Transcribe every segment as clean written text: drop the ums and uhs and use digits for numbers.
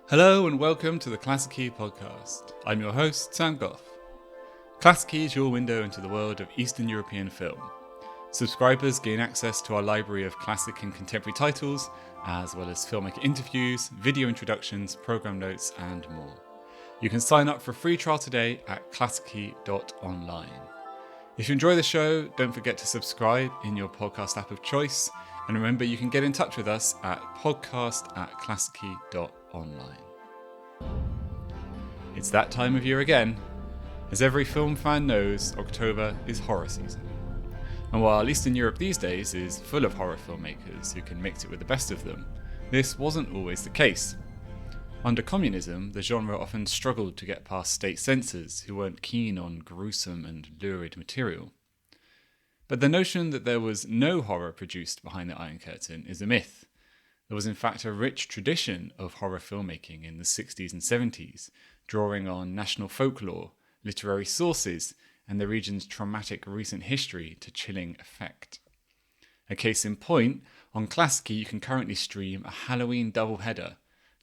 Hello and welcome to the Klassiki podcast. I'm your host, Sam Goff. Klassiki is your window into the world of Eastern European film. Subscribers gain access to our library of classic and contemporary titles, as well as filmmaker interviews, video introductions, program notes, and more. You can sign up for a free trial today at klassiki.online. If you enjoy the show, don't forget to subscribe in your podcast app of choice. And remember, you can get in touch with us at podcast@klassiki.online. It's that time of year again. As every film fan knows, October is horror season. And while Eastern Europe these days is full of horror filmmakers who can mix it with the best of them, this wasn't always the case. Under communism, the genre often struggled to get past state censors who weren't keen on gruesome and lurid material. But the notion that there was no horror produced behind the Iron Curtain is a myth. There was in fact a rich tradition of horror filmmaking in the 60s and 70s, drawing on national folklore, literary sources, and the region's traumatic recent history to chilling effect. A case in point, on Klassiki you can currently stream a Halloween doubleheader,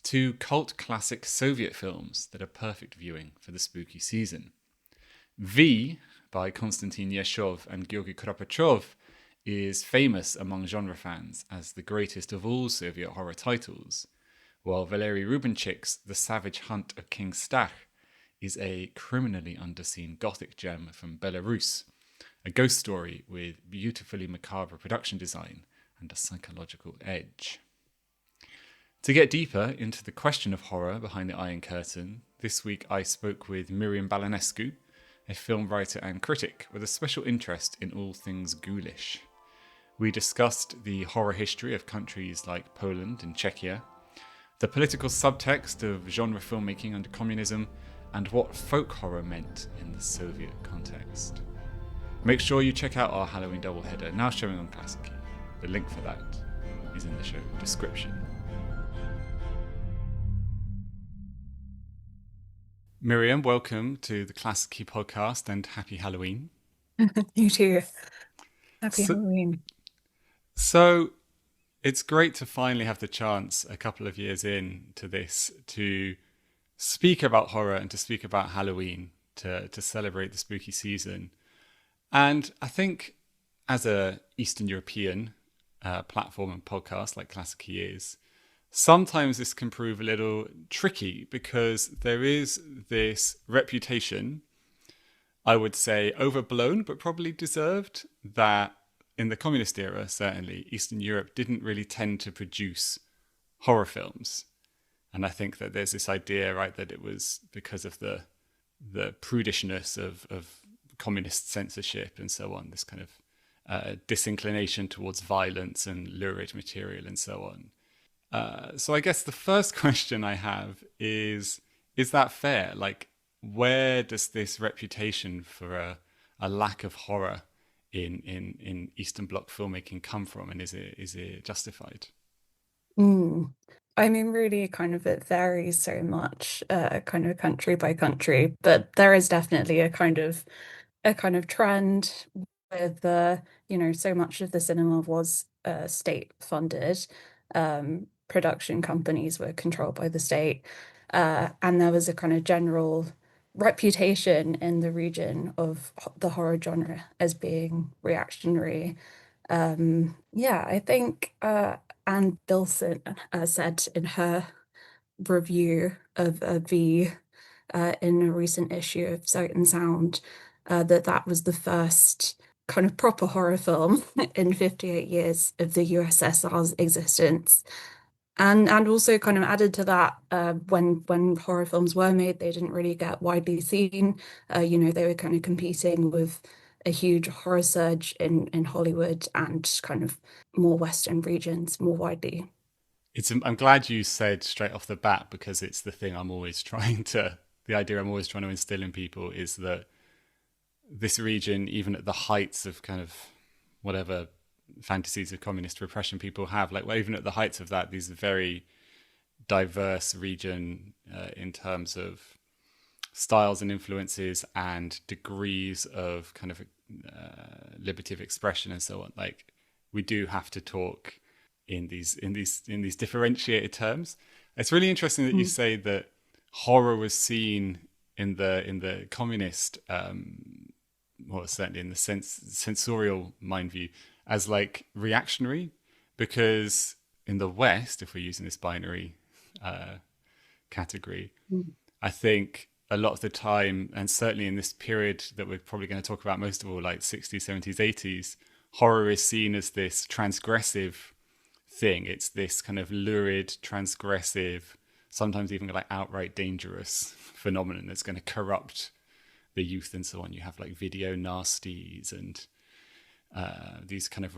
two cult classic Soviet films that are perfect viewing for the spooky season. V, by Konstantin Yershov and Georgi Kropachyov, is famous among genre fans as the greatest of all Soviet horror titles, while Valeri Rubinchik's The Savage Hunt of King Stakh is a criminally underseen gothic gem from Belarus, a ghost story with beautifully macabre production design and a psychological edge. To get deeper into the question of horror behind the Iron Curtain, this week I spoke with Miriam Balanescu, a film writer and critic with a special interest in all things ghoulish. We discussed the horror history of countries like Poland and Czechia, the political subtext of genre filmmaking under communism, and what folk horror meant in the Soviet context. Make sure you check out our Halloween doubleheader, now showing on Klassiki. The link for that is in the show description. Miriam, welcome to the Klassiki podcast and happy Halloween. You too. Happy Halloween. So it's great to finally have the chance a couple of years into this to speak about horror and to speak about Halloween, to celebrate the spooky season. And I think as a Eastern European platform and podcast like Klassiki is, sometimes this can prove a little tricky because there is this reputation, I would say overblown, but probably deserved, that in the communist era, certainly, Eastern Europe didn't really tend to produce horror films. And I think that there's this idea, right, that it was because of the prudishness of communist censorship and so on, this kind of disinclination towards violence and lurid material and so on. So I guess the first question I have is that fair? Like, where does this reputation for a lack of horror in Eastern Bloc filmmaking come from, and is it justified? Mm. I mean, really, kind of it varies so much, kind of country by country, but there is definitely a kind of trend with so much of the cinema was state funded. Production companies were controlled by the state, and there was a kind of general reputation in the region of the horror genre as being reactionary. Yeah, I think Anne Bilson said in her review of V in a recent issue of Sight and Sound that that was the first kind of proper horror film in 58 years of the USSR's existence. And also kind of added to that, when horror films were made, they didn't really get widely seen. They were kind of competing with a huge horror surge in Hollywood and kind of more Western regions more widely. I'm glad you said straight off the bat, because it's the thing the idea I'm always trying to instill in people is that this region, even at the heights of kind of whatever fantasies of communist repression people have, like, well, even at the heights of that, these are very diverse region in terms of styles and influences and degrees of kind of liberty of expression and so on. Like, we do have to talk in these differentiated terms. It's really interesting that you Mm. say that horror was seen in the communist, well, certainly in the sensorial mind view, as like reactionary, because in the West, if we're using this binary uh, category, Mm. I think a lot of the time, and certainly in this period that we're probably going to talk about most of all, like 60s, 70s, 80s, horror is seen as this transgressive thing. It's this kind of lurid, transgressive, sometimes even like outright dangerous phenomenon that's going to corrupt the youth and so on. You have like video nasties and these kind of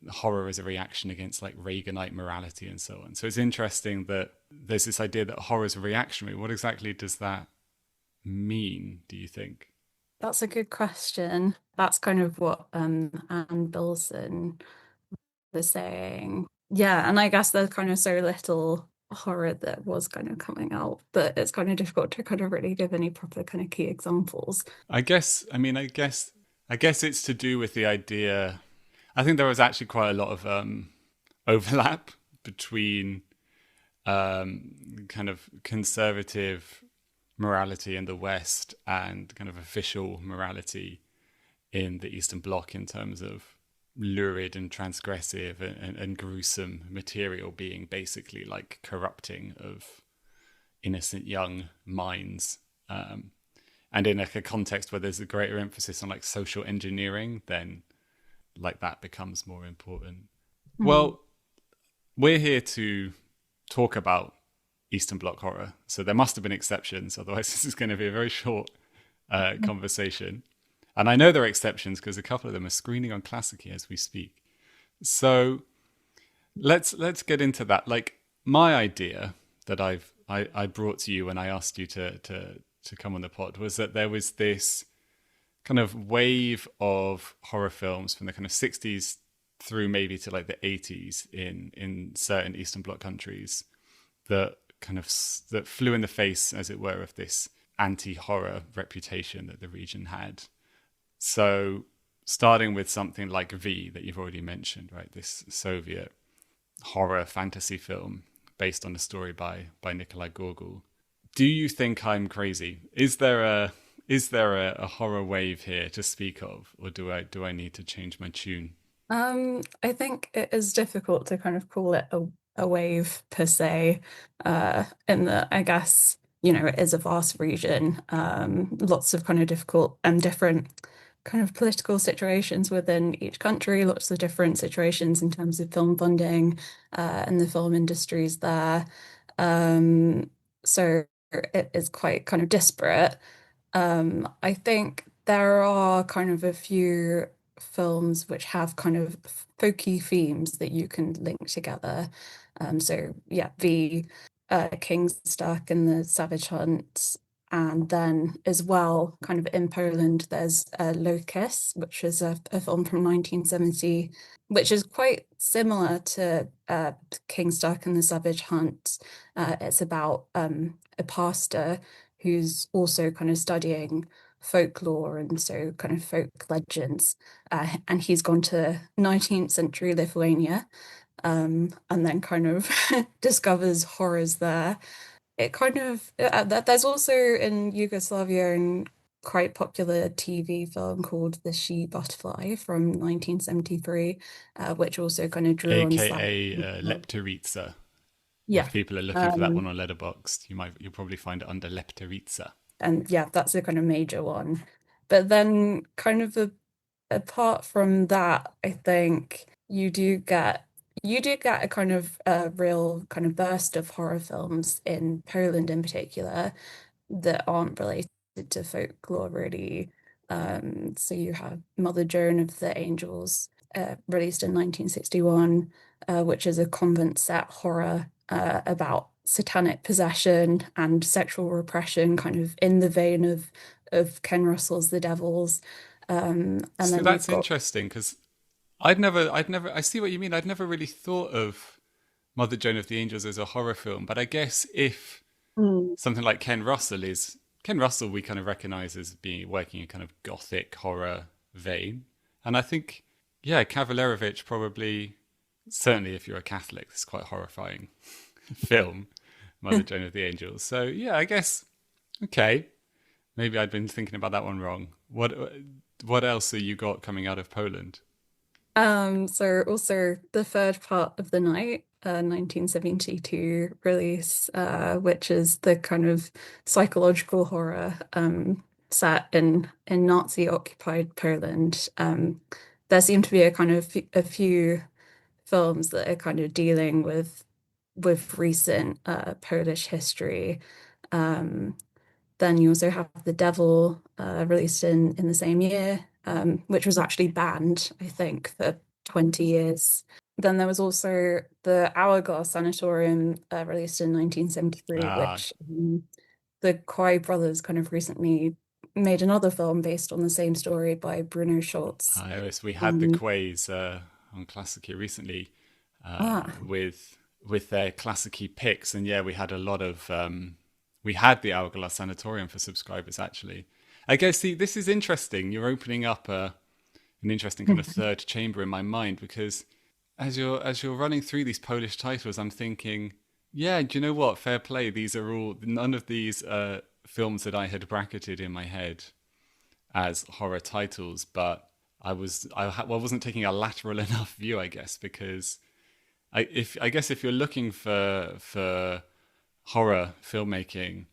horror as a reaction against like Reaganite morality and so on. So it's interesting that there's this idea that horror is reactionary. What exactly does that mean, do you think? That's a good question. That's kind of what Anne Bilson was saying. Yeah, and I guess there's kind of so little horror that was kind of coming out that it's kind of difficult to kind of really give any proper kind of key examples. I guess it's to do with the idea. I think there was actually quite a lot of overlap between kind of conservative morality in the West and kind of official morality in the Eastern Bloc in terms of lurid and transgressive and gruesome material being basically like corrupting of innocent young minds. And in like a context where there's a greater emphasis on like social engineering, then like that becomes more important. Mm. Well, we're here to talk about Eastern Bloc horror, so there must have been exceptions. Otherwise, this is going to be a very short conversation. And I know there are exceptions because a couple of them are screening on Klassiki as we speak. So let's get into that. Like my idea that I brought to you when I asked you to come on the pod was that there was this kind of wave of horror films from the kind of 60s through maybe to like the 80s in certain Eastern Bloc countries that kind of that flew in the face, as it were, of this anti-horror reputation that the region had. So starting with something like V that you've already mentioned, right? This Soviet horror fantasy film based on a story by Nikolai Gogol. Do you think I'm crazy? Is there a horror wave here to speak of, or do I need to change my tune? I think it is difficult to kind of call it a wave per se, in that I guess, it is a vast region, lots of kind of difficult and different kind of political situations within each country, lots of different situations in terms of film funding, and the film industries there. So it is quite kind of disparate. I think there are kind of a few films which have kind of folky themes that you can link together. So yeah, the King's Stakh and the Savage Hunt, and then as well, kind of in Poland, there's Locus, which is a film from 1970, which is quite similar to King's Stakh and the Savage Hunt. It's about a pastor who's also kind of studying folklore and so kind of folk legends. And he's gone to 19th century Lithuania, and then kind of discovers horrors there. It kind of there's also in Yugoslavia a quite popular TV film called The She Butterfly from 1973, which also kind of drew on Slav. AKA Lepteritsa. Yeah. If people are looking for that one Um, on Letterboxd, you'll probably find it under Lepteritsa. and yeah, that's a kind of major one. But then kind of apart from that, I think you do get a kind of a real kind of burst of horror films in Poland in particular that aren't related to folklore really. So you have Mother Joan of the Angels, released in 1961, which is a convent set horror about satanic possession and sexual repression, kind of in the vein of Ken Russell's The Devils. And So then you've that's got interesting because I see what you mean. I'd never really thought of Mother Joan of the Angels as a horror film, but I guess if Mm. something like Ken Russell, we kind of recognize as being working in kind of gothic horror vein, and I think yeah, Kavalerovich probably certainly if you're a Catholic, it's quite a horrifying film. Mother Joan of the Angels. So yeah, I guess okay. Maybe I'd been thinking about that one wrong. What else have you got coming out of Poland? So also the third part of the night, 1972 release, which is the kind of psychological horror set in Nazi occupied Poland. There seem to be a kind of a few films that are kind of dealing with recent Polish history. Um, then you also have The Devil, released in the same year, which was actually banned, I think, for 20 years. Then there was also The Hourglass Sanatorium, released in 1973, Ah, which the Coy brothers kind of recently made another film based on the same story by Bruno Schulz. yes, we had the Um, Quays on Klassiki recently ah, with their Klassiki picks, and yeah, we had a lot of we had the Hourglass Sanatorium for subscribers actually. I guess see this is interesting. You're opening up an interesting kind of third chamber in my mind because as you're running through these Polish titles, I'm thinking, yeah, do you know what? Fair play. These are all none of these films that I had bracketed in my head as horror titles, but I wasn't taking a lateral enough view, I guess, because I guess if you're looking for horror filmmaking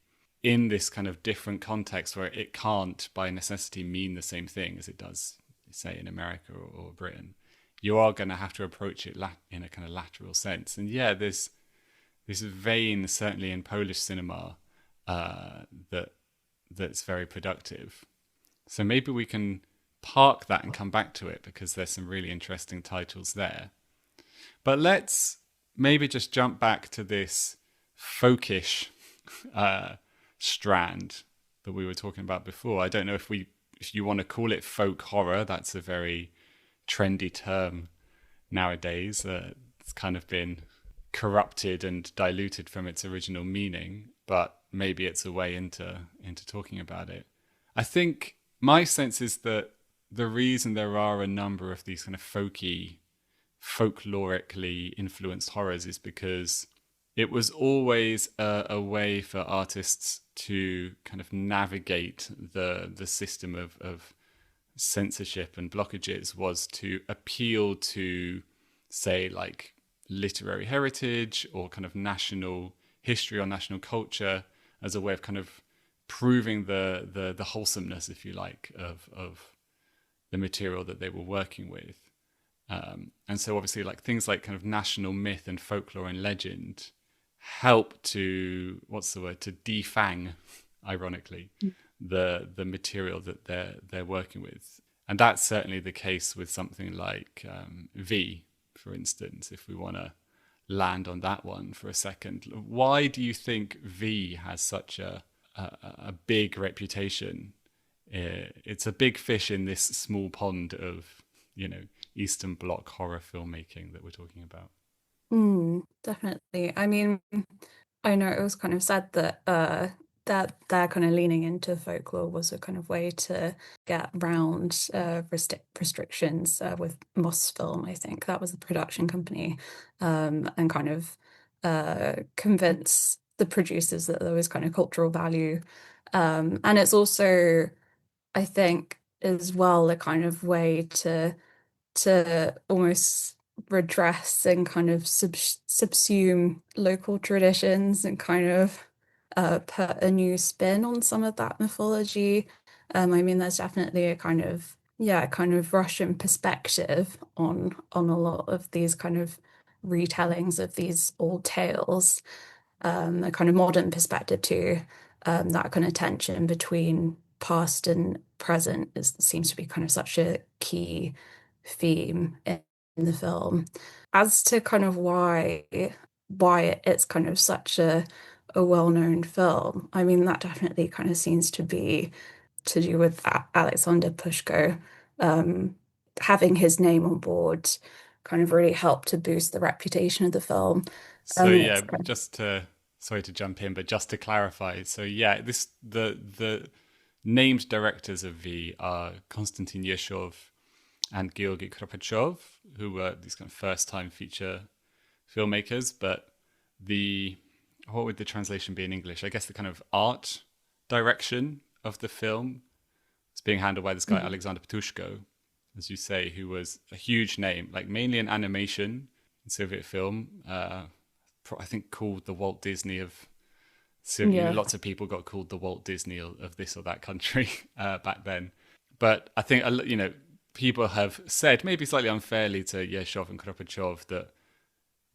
in this kind of different context where it can't by necessity mean the same thing as it does, say, in America or Britain, you are going to have to approach it in a kind of lateral sense. And yeah, there's this vein certainly in Polish cinema that that's very productive. So maybe we can park that and come back to it because there's some really interesting titles there. But let's maybe just jump back to this folkish uh, strand that we were talking about before. I don't know if you want to call it folk horror. That's a very trendy term nowadays. It's kind of been corrupted and diluted from its original meaning, but maybe it's a way into talking about it. I think my sense is that the reason there are a number of these kind of folklorically influenced horrors is because it was always a way for artists to kind of navigate the system of censorship and blockages was to appeal to, say, like literary heritage or kind of national history or national culture as a way of kind of proving the wholesomeness, if you like, of the material that they were working with. And so obviously like things like kind of national myth and folklore and legend help to, what's the word, to defang, ironically, the material that they're working with. And that's certainly the case with something like V, for instance, if we want to land on that one for a second. Why do you think V has such a big reputation? It's a big fish in this small pond of, Eastern Bloc horror filmmaking that we're talking about. definitely. I mean, I know it was kind of said that that they're kind of leaning into folklore was a kind of way to get around restrictions with Mosfilm, I think that was the production company, and kind of convince the producers that there was kind of cultural value. And it's also, I think, as well a kind of way to almost redress and kind of subsume local traditions and kind of put a new spin on some of that mythology. I mean, there's definitely a kind of yeah, kind of Russian perspective on a lot of these kind of retellings of these old tales, a kind of modern perspective too. That kind of tension between past and present seems to be kind of such a key theme in the film. As to kind of why it's kind of such a well-known film, I mean that definitely kind of seems to be to do with Alexander Pushko having his name on board kind of really helped to boost the reputation of the film. So yeah, It's kind just to sorry to jump in, but just to clarify, so yeah, this the named directors of V are Konstantin Yershov and Georgi Kropachyov, who were these kind of first time feature filmmakers, but the what would the translation be in English? I guess the kind of art direction of the film is being handled by this guy Mhm. Alexander Patushko, as you say, who was a huge name, like mainly in animation in Soviet film. I think called the Walt Disney of. So Yeah. lots of people got called the Walt Disney of this or that country back then. But I think people have said, maybe slightly unfairly, to Yershov and Kropachyov that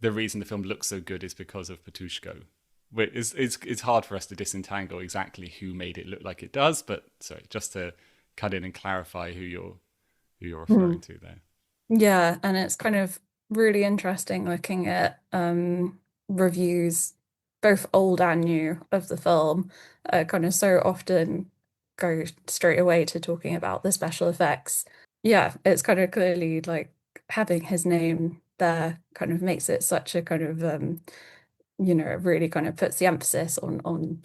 the reason the film looks so good is because of Patushko. It's hard for us to disentangle exactly who made it look like it does, but sorry, just to cut in and clarify who you're referring Mm. to there. Yeah, and it's kind of really interesting looking at reviews, both old and new, of the film. Kind of so often go straight away to talking about the special effects. Yeah, it's kind of clearly like having his name there kind of makes it such a kind of it really kind of puts the emphasis on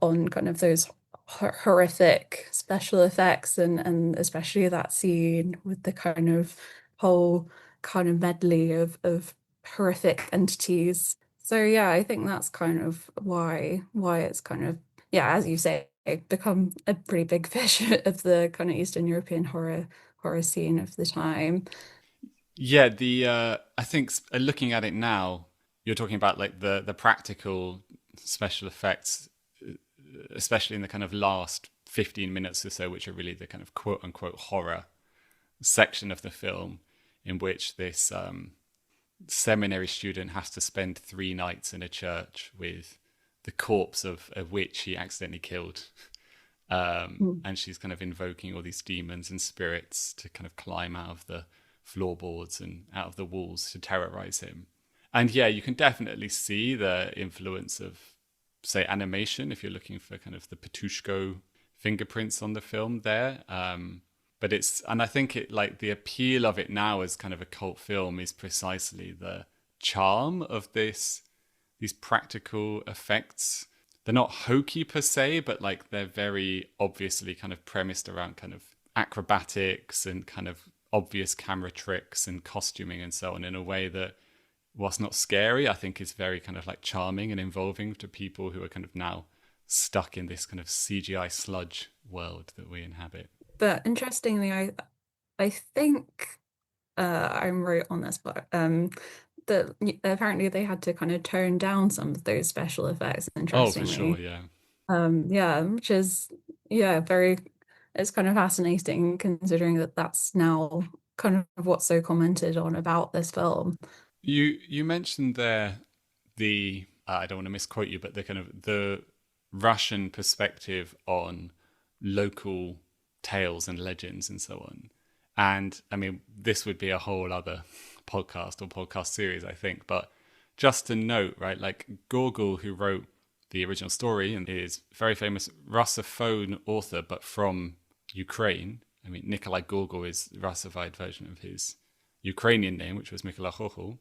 kind of those horrific special effects, and especially that scene with the kind of whole kind of medley of horrific entities. So yeah, I think that's kind of why it's kind of, yeah, as you say, become a pretty big fish of the kind of Eastern European horror scene of the time. Yeah, the I think looking at it now, you're talking about like the practical special effects, especially in the kind of last 15 minutes or so, which are really the kind of quote unquote horror section of the film, in which this seminary student has to spend 3 nights in a church with the corpse of a witch he accidentally killed. Mm. And she's kind of invoking all these demons and spirits to kind of climb out of the floorboards and out of the walls to terrorize him. And yeah, you can definitely see the influence of, say, animation if you're looking for kind of the Patushko fingerprints on the film there. And I think it, like, the appeal of it now as kind of a cult film is precisely the charm of these practical effects. They're not hokey per se, but like they're very obviously kind of premised around kind of acrobatics and kind of obvious camera tricks and costuming and so on, in a way that, whilst not scary, I think is very kind of like charming and involving to people who are kind of now stuck in this kind of CGI sludge world that we inhabit. But interestingly, I think I'm right on this, but that apparently they had to kind of tone down some of those special effects, Oh, for sure, interestingly. yeah. Yeah, which is, yeah, very, it's kind of fascinating considering that that's now kind of what's so commented on about this film. You mentioned there the I don't want to misquote you, but the kind of the Russian perspective on local tales and legends and so on. And I mean, this would be a whole other podcast or podcast series, I think. But just to note, right, like Gogol, who wrote the original story and is a very famous Russophone author, but from Ukraine. I mean, Nikolai Gogol is the Russified version of his Ukrainian name, which was Mykola Chochol.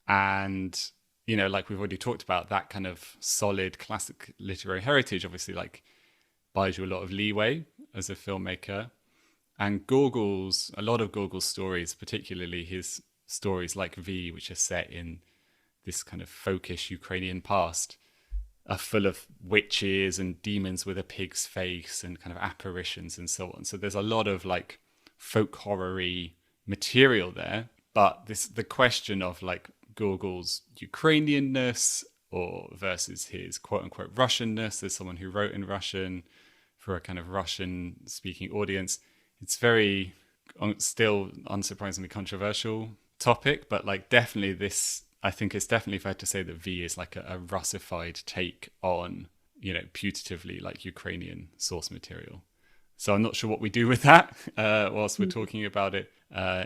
And, like we've already talked about, that kind of solid classic literary heritage obviously like buys you a lot of leeway as a filmmaker. And a lot of Gogol's stories, particularly his stories like V, which are set in this kind of folkish Ukrainian past, are full of witches and demons with a pig's face and kind of apparitions and so on. So there's a lot of like folk horror-y material there. But the question of like Gogol's Ukrainianness or versus his quote unquote Russianness as someone who wrote in Russian for a kind of Russian speaking audience, it's very still unsurprisingly controversial topic, but like definitely I think it's definitely fair to say that V is like a Russified take on, putatively like Ukrainian source material. So I'm not sure what we do with that whilst we're talking about it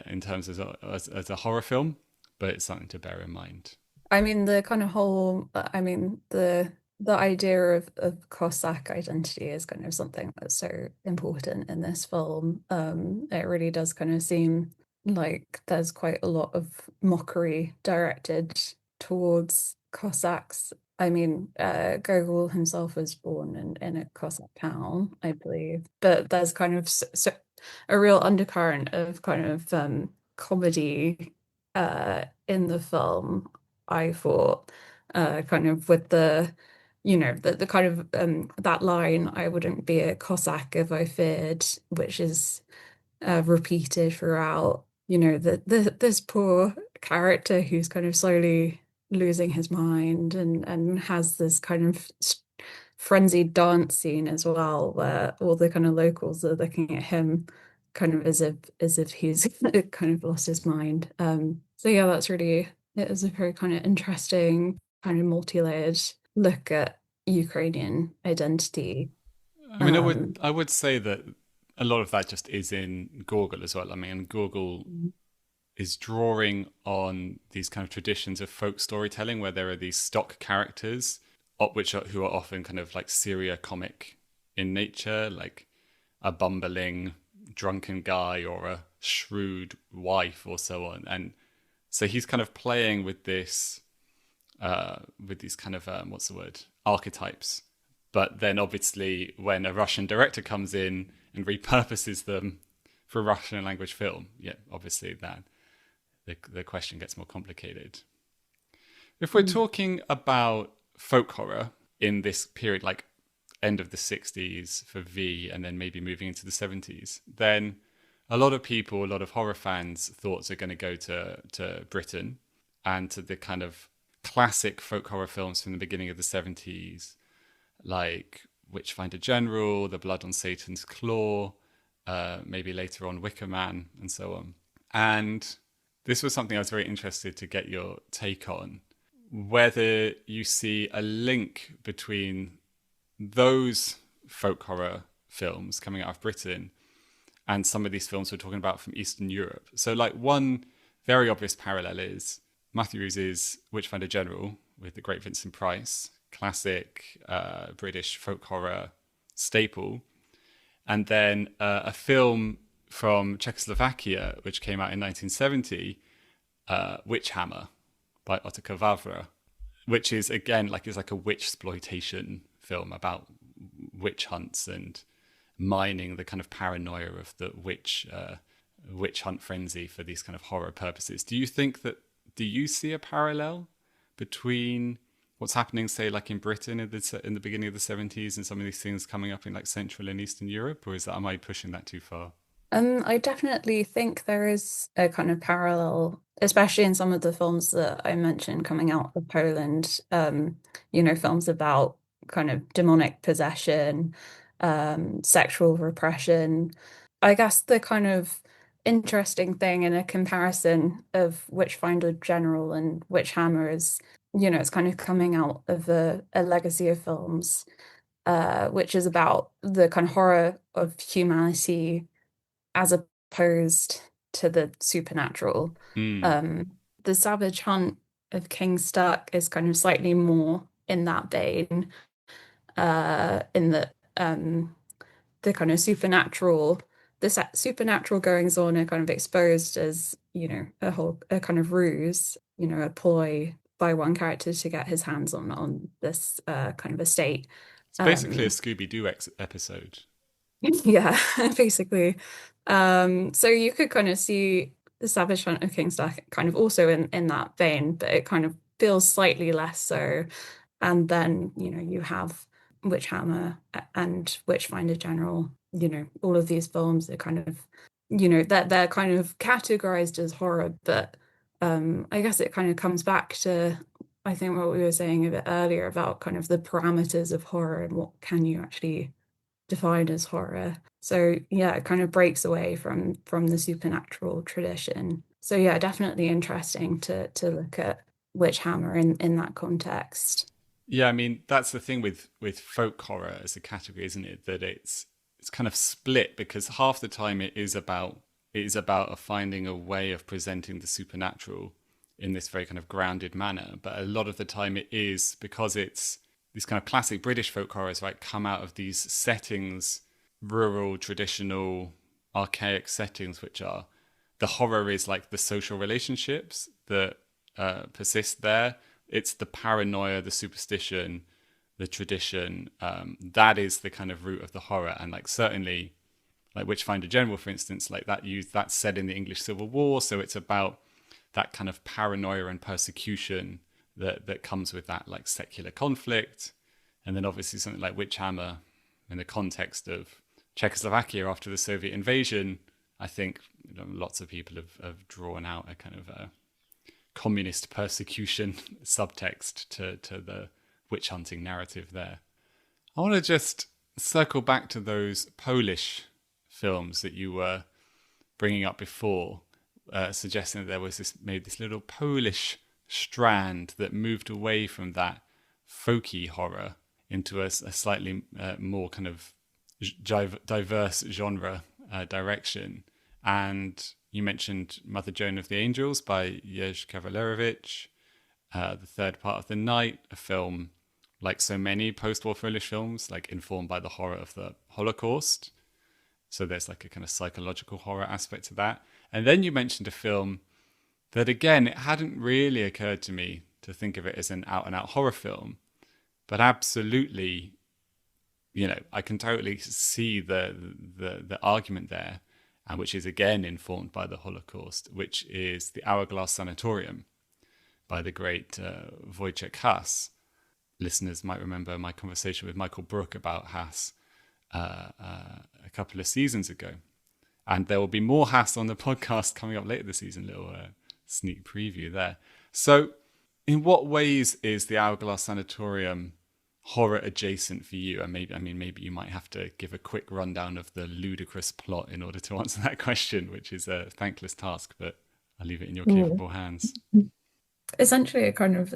in terms as a horror film, but it's something to bear in mind. I mean, the kind of whole, I mean, the idea of Cossack identity is kind of something that's so important in this film. It really does kind of seem like there's quite a lot of mockery directed towards Cossacks. I mean, Gogol himself was born in a Cossack town, I believe, but there's kind of a real undercurrent of kind of comedy in the film, I thought. kind of with the, the kind of that line, I wouldn't be a Cossack if I feared, which is repeated throughout, this poor character who's kind of slowly losing his mind and has this kind of frenzied dance scene as well, where all the kind of locals are looking at him kind of as if he's kind of lost his mind. So yeah, it is a very kind of interesting, kind of multi-layered look at Ukrainian identity. I mean, Um, I would say that a lot of that just is in Gorgel as well. I mean, Gorgel is drawing on these kind of traditions of folk storytelling where there are these stock characters who are often kind of like Syria comic in nature, like a bumbling drunken guy or a shrewd wife or so on. And so he's kind of playing with these kind of what's the word, archetypes. But then obviously when a Russian director comes in and repurposes them for a Russian language film, yeah, obviously that the question gets more complicated. If we're talking about folk horror in this period, like end of the 60s for V and then maybe moving into the 70s, then a lot of people, a lot of horror fans' thoughts are going to go to Britain and to the kind of classic folk horror films from the beginning of the 70s, like Witchfinder General, The Blood on Satan's Claw, maybe later on Wicker Man, and so on. And this was something I was very interested to get your take on, whether you see a link between those folk horror films coming out of Britain and some of these films we're talking about from Eastern Europe. So like one very obvious parallel is Matthews's Witchfinder General with the great Vincent Price, classic British folk horror staple. And then a film from Czechoslovakia, which came out in 1970, Witch Hammer by Otakar Vavra, which is again is like a witch exploitation film about witch hunts and mining the kind of paranoia of the witch hunt frenzy for these kind of horror purposes. Do you see a parallel between what's happening, say, like in Britain in the beginning of the 70s and some of these things coming up in like Central and Eastern Europe, or am I pushing that too far? I definitely think there is a kind of parallel, especially in some of the films that I mentioned coming out of Poland. Films about kind of demonic possession, sexual repression. I guess the kind of interesting thing in a comparison of Witchfinder General and Witchhammer is, it's kind of coming out of a legacy of films, which is about the kind of horror of humanity as opposed to the supernatural. Mm. Um, the Savage Hunt of King Stakh is kind of slightly more in that vein, in that the kind of supernatural goings on are kind of exposed as, a kind of ruse, a ploy by one character to get his hands on this kind of estate. It's basically a Um, Scooby-Doo episode. Yeah, basically. So you could kind of see the Savage Hunt of Kingstock kind of also in that vein, but it kind of feels slightly less so. And then, you have Witchhammer and Witchfinder General, all of these films are kind of, that they're kind of categorized as horror, but I guess it kind of comes back to I think what we were saying a bit earlier about kind of the parameters of horror and what can you actually defined as horror. So yeah, it kind of breaks away from the supernatural tradition. So yeah, definitely interesting to look at Witchhammer in that context. Yeah, I mean that's the thing with folk horror as a category, isn't it? That it's kind of split because half the time it is about finding a way of presenting the supernatural in this very kind of grounded manner, but a lot of the time it is because it's these kind of classic British folk horrors, right, come out of these settings, rural, traditional, archaic settings, which are the horror is like the social relationships that persist there. It's the paranoia, the superstition, the tradition. That is the kind of root of the horror, and like certainly, like Witchfinder General, for instance, like that's set in the English Civil War, so it's about that kind of paranoia and persecution that comes with that like secular conflict. And then obviously something like Witchhammer in the context of Czechoslovakia after the Soviet invasion. I think lots of people have drawn out a kind of a communist persecution subtext to the witch hunting narrative there. I want to just circle back to those Polish films that you were bringing up before, suggesting that there was this little Polish strand that moved away from that folky horror into a slightly more kind of diverse genre direction. And you mentioned Mother Joan of the Angels by Yershov, the third part of the night, a film like so many post-war Polish films, like informed by the horror of the Holocaust. So there's like a kind of psychological horror aspect to that. And then you mentioned a film that, again, it hadn't really occurred to me to think of it as an out-and-out horror film, but absolutely, I can totally see the argument there, and which is again informed by the Holocaust, which is The Hourglass Sanatorium by the great Wojciech Haas. Listeners might remember my conversation with Michael Brook about Haas a couple of seasons ago. And there will be more Haas on the podcast coming up later this season, little sneak preview there. So in what ways is The Hourglass Sanatorium horror adjacent for you? And maybe you might have to give a quick rundown of the ludicrous plot in order to answer that question, which is a thankless task, but I'll leave it in your capable hands. Essentially, it kind of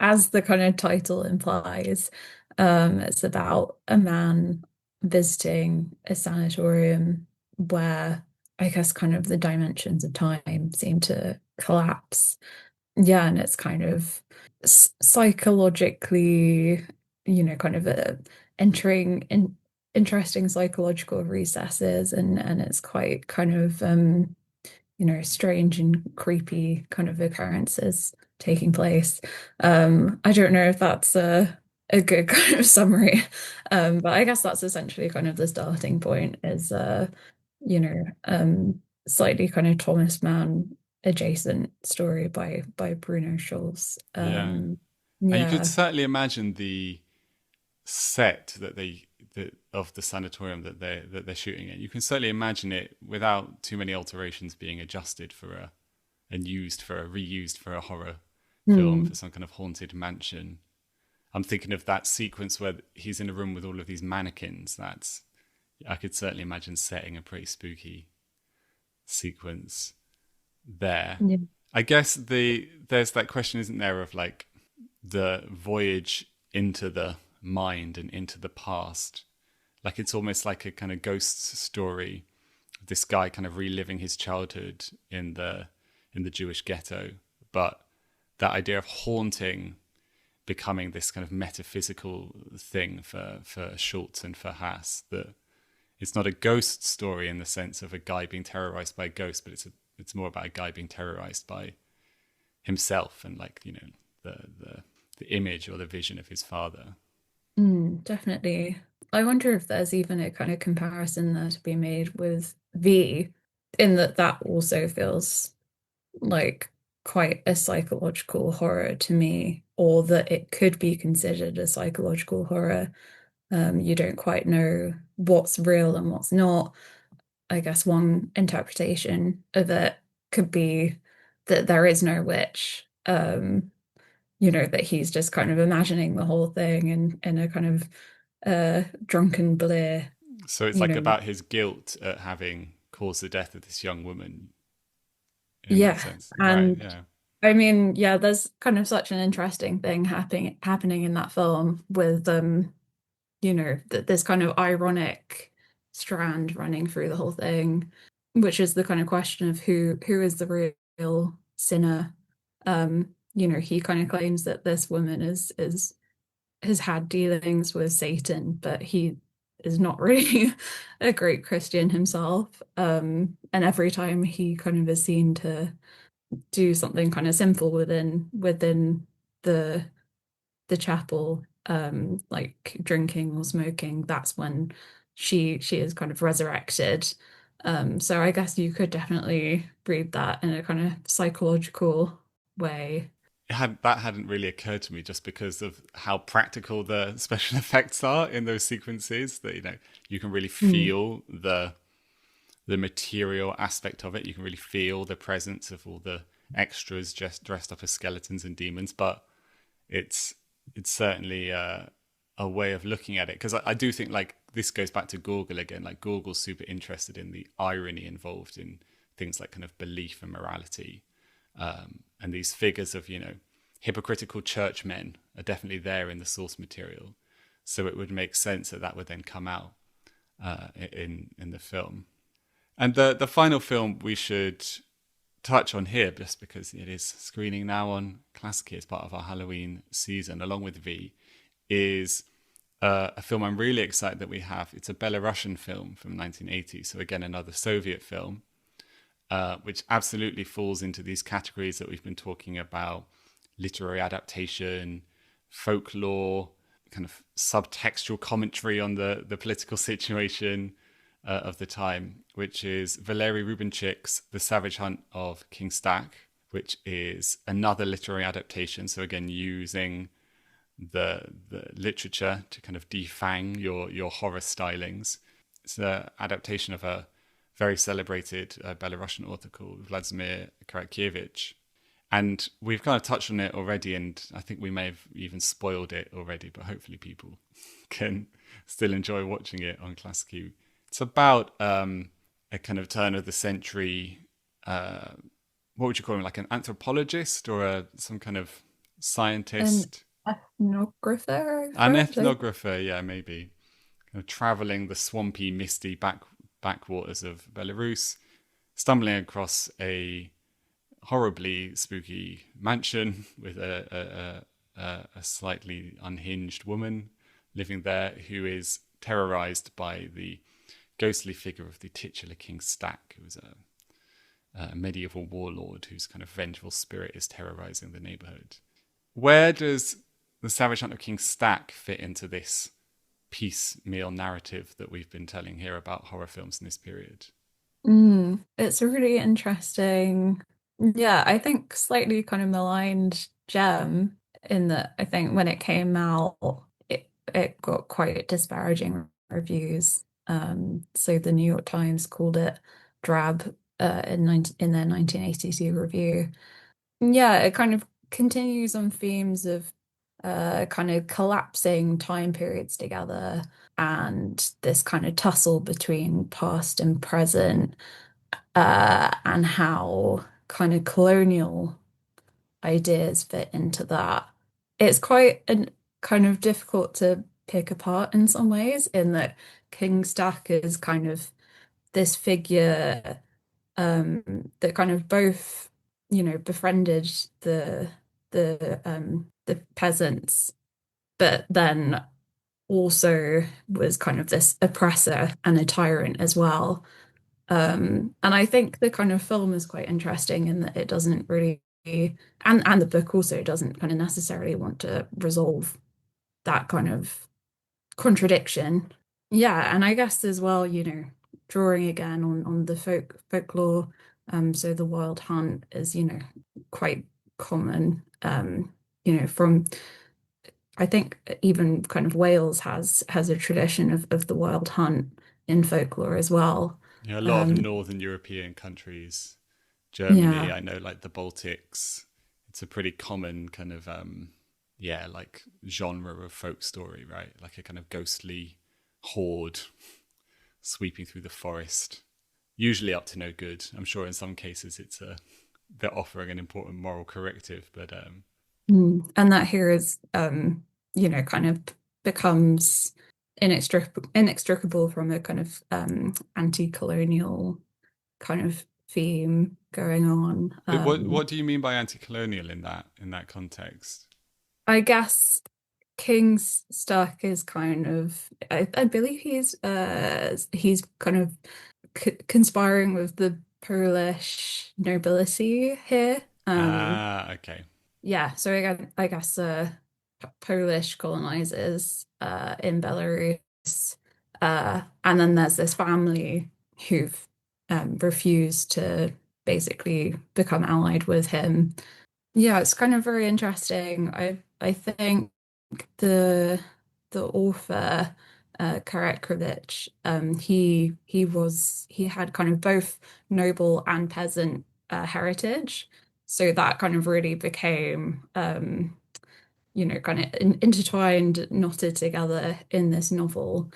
as the kind of title implies, it's about a man visiting a sanatorium where I guess kind of the dimensions of time seem to collapse. Yeah, and it's kind of psychologically, kind of entering in interesting psychological recesses, and it's quite kind of strange and creepy kind of occurrences taking place. I don't know if that's a good kind of summary, but I guess that's essentially kind of the starting point is you know, slightly kind of Thomas Mann adjacent story by Bruno Schulz. Yeah. And you could Yeah. certainly imagine the set of the sanatorium that they're shooting at. You can certainly imagine it without too many alterations being adjusted reused for a horror film, for some kind of haunted mansion. I'm thinking of that sequence where he's in a room with all of these mannequins. I could certainly imagine setting a pretty spooky sequence there. Yeah. I guess there's that question, isn't there, of like the voyage into the mind and into the past. Like it's almost like a kind of ghost story. This guy kind of reliving his childhood in the Jewish ghetto, but that idea of haunting becoming this kind of metaphysical thing for Schultz and for Haas, that it's not a ghost story in the sense of a guy being terrorized by a ghost, but it's more about a guy being terrorized by himself and like, the image or the vision of his father. Definitely. I wonder if there's even a kind of comparison there to be made with V, in that also feels like quite a psychological horror to me, or that it could be considered a psychological horror. You don't quite know what's real and what's not. I guess one interpretation of it could be that there is no witch. That he's just kind of imagining the whole thing in a kind of drunken blear. So it's like about his guilt at having caused the death of this young woman in that Yeah, sense. Right, and yeah. I mean, yeah, there's kind of such an interesting thing happening in that film with this kind of ironic strand running through the whole thing, which is the kind of question of who is the real sinner. He kind of claims that this woman has had dealings with Satan, but he is not really a great Christian himself. And every time he kind of is seen to do something kind of simple within the chapel, like drinking or smoking, that's when she is kind of resurrected. So I guess you could definitely read that in a kind of psychological way. that hadn't really occurred to me just because of how practical the special effects are in those sequences. That you can really Mm. feel the material aspect of it. You can really feel the presence of all the extras just dressed up as skeletons and demons. But it's it's certainly a way of looking at it, because I do think like this goes back to Google again. Like Google's super interested in the irony involved in things like kind of belief and morality, and these figures of hypocritical churchmen are definitely there in the source material. So it would make sense that that would then come out in the film. And the final film we should touch on here, just because it is screening now on Klassiki as part of our Halloween season, along with V, is a film I'm really excited that we have. It's a Belarusian film from 1980, so again another Soviet film, which absolutely falls into these categories that we've been talking about: literary adaptation, folklore, kind of subtextual commentary on the political situation of the time, which is Valeri Rubinchik's The Savage Hunt of King Stakh, which is another literary adaptation. So again, using the literature to kind of defang your horror stylings. It's an adaptation of a very celebrated Belarusian author called Vladimir Karakievich. And we've kind of touched on it already, and I think we may have even spoiled it already, but hopefully people can still enjoy watching it on Klassiki. It's about a kind of turn of the century, what would you call him, like an anthropologist or some kind of An scientist? ethnographer, An correctly? ethnographer, yeah, maybe. Kind of traveling the swampy, misty backwaters of Belarus, stumbling across a horribly spooky mansion with a slightly unhinged woman living there who is terrorized by the ghostly figure of the titular King Stakh, who was a medieval warlord whose kind of vengeful spirit is terrorizing the neighborhood. Where does the Savage Hunt of King Stakh fit into this piecemeal narrative that we've been telling here about horror films in this period? It's a really interesting, yeah, I think slightly kind of maligned gem in that I think when it came out, it got quite disparaging reviews. So the New York Times called it drab in their 1982 review. Yeah, it kind of continues on themes of kind of collapsing time periods together and this kind of tussle between past and present, and how kind of colonial ideas fit into that. It's quite an kind of difficult to pick apart in some ways, in that King Stakh is kind of this figure that kind of both, befriended the peasants, but then also was kind of this oppressor and a tyrant as well. And I think the kind of film is quite interesting in that it doesn't really, and the book also doesn't kind of necessarily want to resolve that kind of contradiction. Yeah, and I guess as well, drawing again on the folklore, so the wild hunt is, quite common. From I think even kind of Wales has a tradition of the wild hunt in folklore as well. Yeah, a lot of Um, Northern European countries, Germany, yeah. I know like the Baltics, it's a pretty common kind of yeah, like genre of folk story, right? Like a kind of ghostly horde sweeping through the forest, usually up to no good. I'm sure in some cases they're offering an important moral corrective, but And that here is, kind of becomes inextricable from a kind of anti-colonial kind of theme going on. what do you mean by anti-colonial in that context? I guess King Stuck is kind of, I believe he's kind of c conspiring with the Polish nobility here. Ah, okay. Yeah, so I guess Polish colonizers in Belarus, and then there's this family who've refused to basically become allied with him. Yeah, it's kind of very interesting. I think the the author Kropachyov, he had kind of both noble and peasant heritage, so that kind of really became kind of intertwined, knotted together in this novel.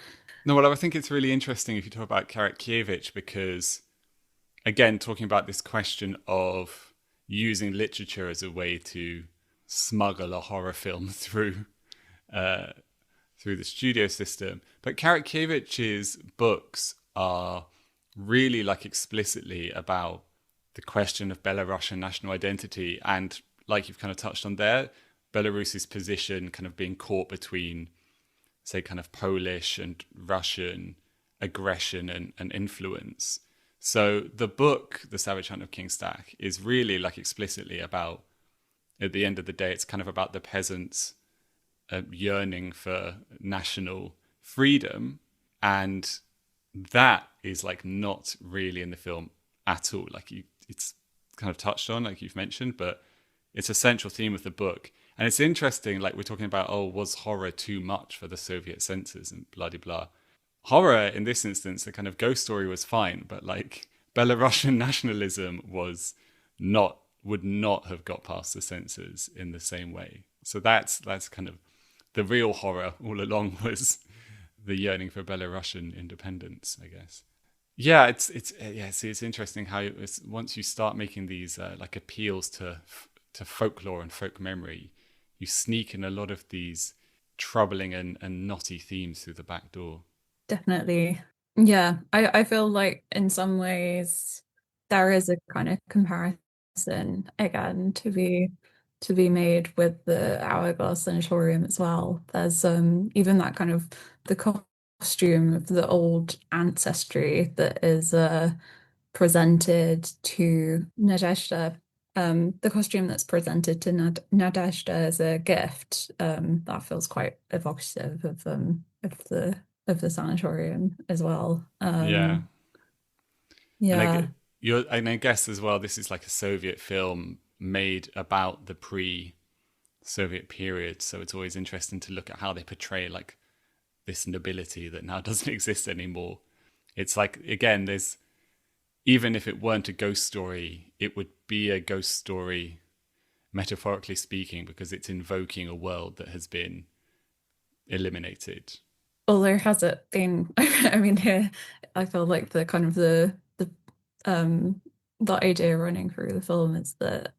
No, well, I think it's really interesting if you talk about Karakievich because, again, talking about this question of using literature as a way to smuggle a horror film uh, through the studio system. But Karakiewicz's books are really like explicitly about the question of Belarusian national identity and, like you've kind of touched on there, Belarus's position kind of being caught between, say, kind of Polish and Russian aggression and influence. So the book, The Savage Hunt of King Stakh, is really like explicitly about, at the end of the day, it's kind of about the peasants yearning for national freedom. And that is like not really in the film at all. It's kind of touched on, like you've mentioned, but it's a central theme of the book. And it's interesting, like we're talking about, oh, was horror too much for the Soviet censors and blah, blah, blah. Horror, in this instance, the kind of ghost story was fine, but like Belarusian nationalism would not have got past the censors in the same way. So that's kind of the real horror all along was the yearning for Belarusian independence, I guess. Yeah, it's interesting how once you start making these like appeals to folklore and folk memory, you sneak in a lot of these troubling and knotty themes through the back door. Definitely. Yeah, I feel like in some ways there is a kind of comparison again to be made with the Hourglass Sanatorium as well. There's even that kind of the costume of the old ancestry that is presented to Nadezhda. The costume that's presented to Nadezhda as a gift, that feels quite evocative of the sanatorium as well. Yeah, and Yeah, I guess as well, this is like a Soviet film made about the pre-Soviet period, so it's always interesting to look at how they portray like this nobility that now doesn't exist anymore. It's like again, there's even if it weren't a ghost story, it would be a ghost story metaphorically speaking because it's invoking a world that has been eliminated. well, there hasn't been. I mean, here I feel like the kind of um the idea running through the film is that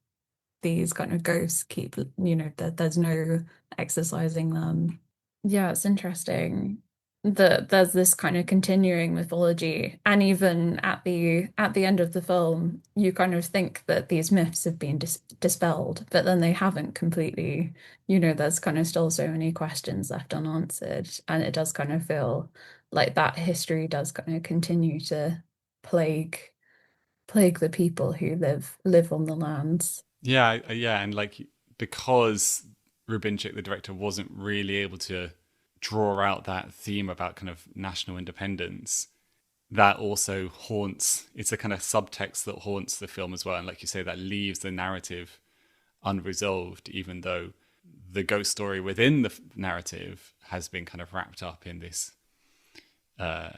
these kind of ghosts keep, that there's no exercising them. Yeah, it's interesting that there's this kind of continuing mythology, and even at the end of the film, you kind of think that these myths have been dispelled, but then they haven't completely. There's kind of still so many questions left unanswered, and it does kind of feel like that history does kind of continue to plague the people who live on the lands. Yeah, and like because Rubinchik, the director, wasn't really able to draw out that theme about kind of national independence, that also haunts. It's a kind of subtext that haunts the film as well, and like you say, that leaves the narrative unresolved, even though the ghost story within the narrative has been kind of wrapped up in this uh,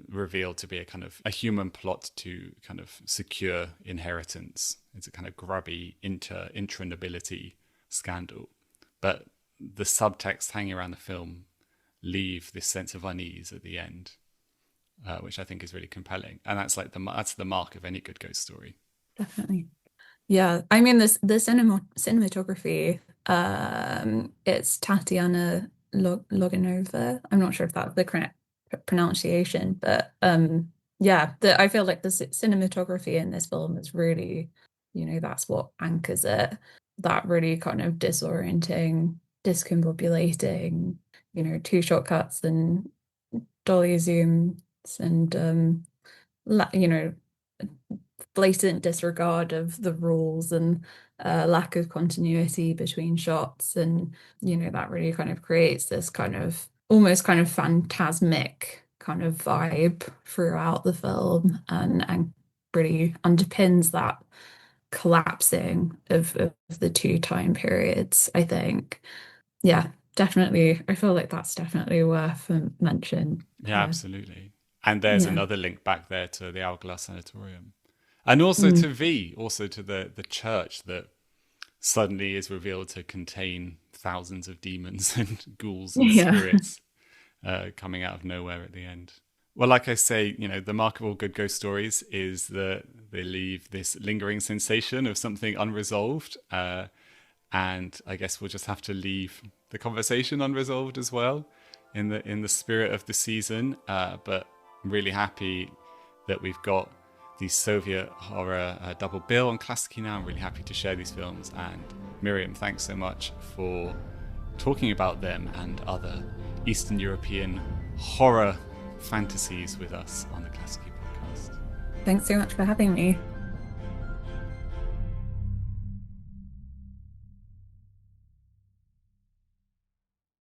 revealed to be a kind of a human plot to kind of secure inheritance. It's a kind of grubby intra nobility scandal, but the subtext hanging around the film leave this sense of unease at the end, which I think is really compelling, and that's the mark of any good ghost story. Definitely. Yeah, I mean this the cinematography. It's Tatiana Loganova. I'm not sure if that's the correct pronunciation, but yeah, I feel like the cinematography in this film is really, that's what anchors it. That really kind of disorienting, discombobulating, two shortcuts and dolly zooms and you know blatant disregard of the rules and lack of continuity between shots, and that really kind of creates this kind of almost kind of phantasmic kind of vibe throughout the film, and really underpins that collapsing of the two time periods, I think. Yeah, definitely. I feel like that's definitely worth a mention Yeah, here. absolutely. And there's Yeah. another link back there to the Hourglass Sanatorium. And also Mm. to V, also to the church that suddenly is revealed to contain thousands of demons and ghouls and Yeah. spirits coming out of nowhere at the end. Well, like I say, the mark of all good ghost stories is that they leave this lingering sensation of something unresolved. And I guess we'll just have to leave the conversation unresolved as well in the spirit of the season. But I'm really happy that we've got the Soviet horror double bill on Klassiki now. I'm really happy to share these films. And Miriam, thanks so much for talking about them and other Eastern European horror fantasies with us on the Klassiki podcast. Thanks so much for having me.